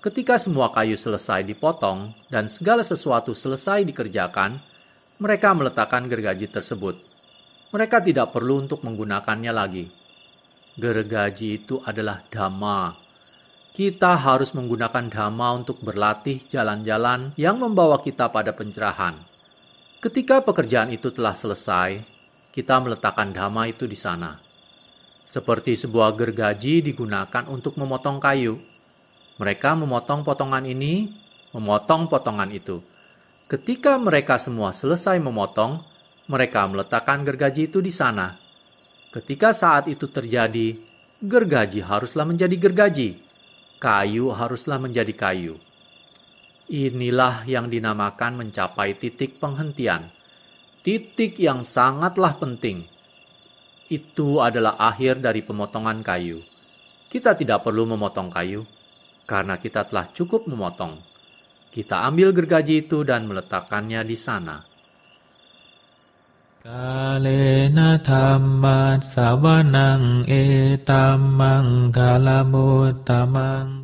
Ketika semua kayu selesai dipotong dan segala sesuatu selesai dikerjakan, mereka meletakkan gergaji tersebut. Mereka tidak perlu untuk menggunakannya lagi. Gergaji itu adalah dhamma. Kita harus menggunakan dhamma untuk berlatih jalan-jalan yang membawa kita pada pencerahan. Ketika pekerjaan itu telah selesai, kita meletakkan dhamma itu di sana. Seperti sebuah gergaji digunakan untuk memotong kayu. Mereka memotong potongan ini, memotong potongan itu. Ketika mereka semua selesai memotong, mereka meletakkan gergaji itu di sana. Ketika saat itu terjadi, gergaji haruslah menjadi gergaji. Kayu haruslah menjadi kayu. Inilah yang dinamakan mencapai titik penghentian. Titik yang sangatlah penting. Itu adalah akhir dari pemotongan kayu. Kita tidak perlu memotong kayu, karena kita telah cukup memotong. Kita ambil gergaji itu dan meletakkannya di sana. Kalena dhamma savanang etammang kalamutamang